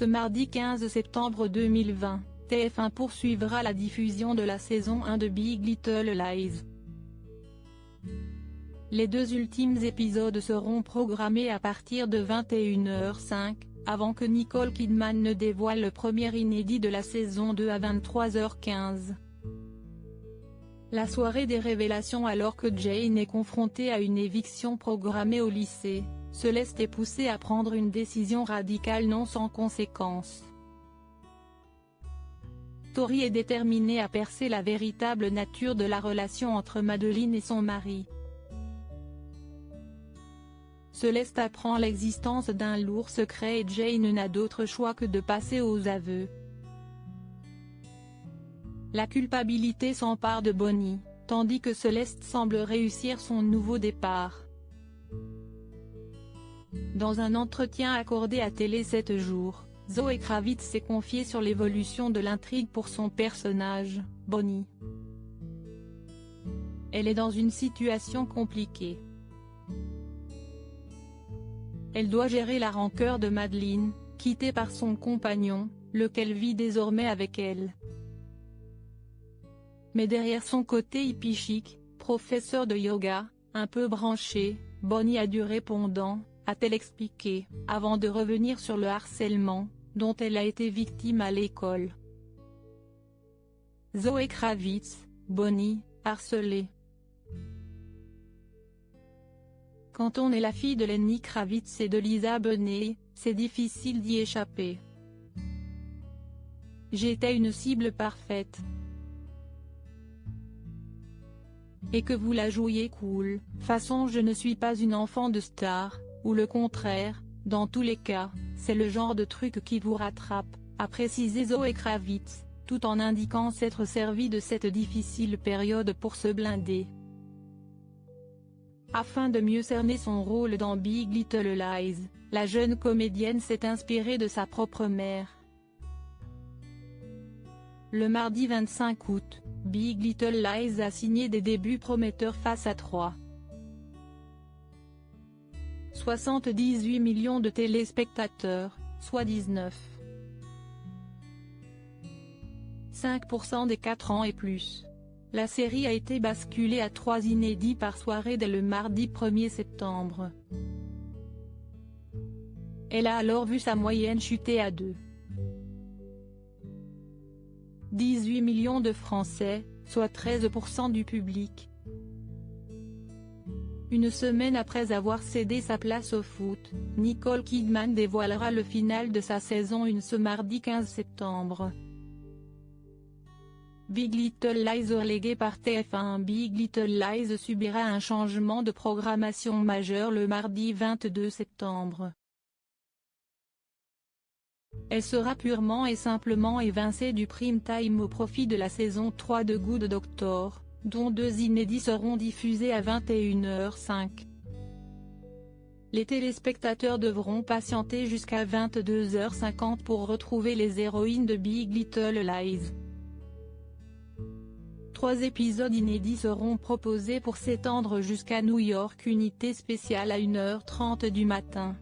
Ce mardi 15 septembre 2020, TF1 poursuivra la diffusion de la saison 1 de Big Little Lies. Les deux ultimes épisodes seront programmés à partir de 21h05, avant que Nicole Kidman ne dévoile le premier inédit de la saison 2 à 23h15. La soirée des révélations. Alors que Jane est confrontée à une éviction programmée au lycée, Celeste est poussée à prendre une décision radicale non sans conséquence. Tori est déterminée à percer la véritable nature de la relation entre Madeline et son mari. Celeste apprend l'existence d'un lourd secret et Jane n'a d'autre choix que de passer aux aveux. La culpabilité s'empare de Bonnie, tandis que Celeste semble réussir son nouveau départ. Dans un entretien accordé à Télé 7 jours, Zoé Kravitz s'est confiée sur l'évolution de l'intrigue pour son personnage, Bonnie. Elle est dans une situation compliquée. Elle doit gérer la rancœur de Madeline, quittée par son compagnon, lequel vit désormais avec elle. Mais derrière son côté hippie chic, professeur de yoga, un peu branché, Bonnie a du répondant, a-t-elle expliqué, avant de revenir sur le harcèlement, dont elle a été victime à l'école. Zoé Kravitz, Bonnie, harcelée. Quand on est la fille de Lenny Kravitz et de Lisa Bonet, c'est difficile d'y échapper. J'étais une cible parfaite. Et que vous la jouiez cool, façon je ne suis pas une enfant de star, ou le contraire, dans tous les cas, c'est le genre de truc qui vous rattrape, a précisé Zoé Kravitz, tout en indiquant s'être servie de cette difficile période pour se blinder. Afin de mieux cerner son rôle dans Big Little Lies, la jeune comédienne s'est inspirée de sa propre mère. Le mardi 25 août, Big Little Lies a signé des débuts prometteurs face à 78 millions de téléspectateurs, soit 19,5% des 4 ans et plus. La série a été basculée à 3 inédits par soirée dès le mardi 1er septembre. Elle a alors vu sa moyenne chuter à 2,18 millions de Français, soit 13% du public. Une semaine après avoir cédé sa place au foot, Nicole Kidman dévoilera le final de sa saison 1 ce mardi 15 septembre. Big Little Lies relégué par TF1. Big Little Lies subira un changement de programmation majeur le mardi 22 septembre. Elle sera purement et simplement évincée du prime time au profit de la saison 3 de Good Doctor, dont 2 inédits seront diffusés à 21h05. Les téléspectateurs devront patienter jusqu'à 22h50 pour retrouver les héroïnes de Big Little Lies. 3 épisodes inédits seront proposés pour s'étendre jusqu'à New York. Unité spéciale à 1h30 du matin.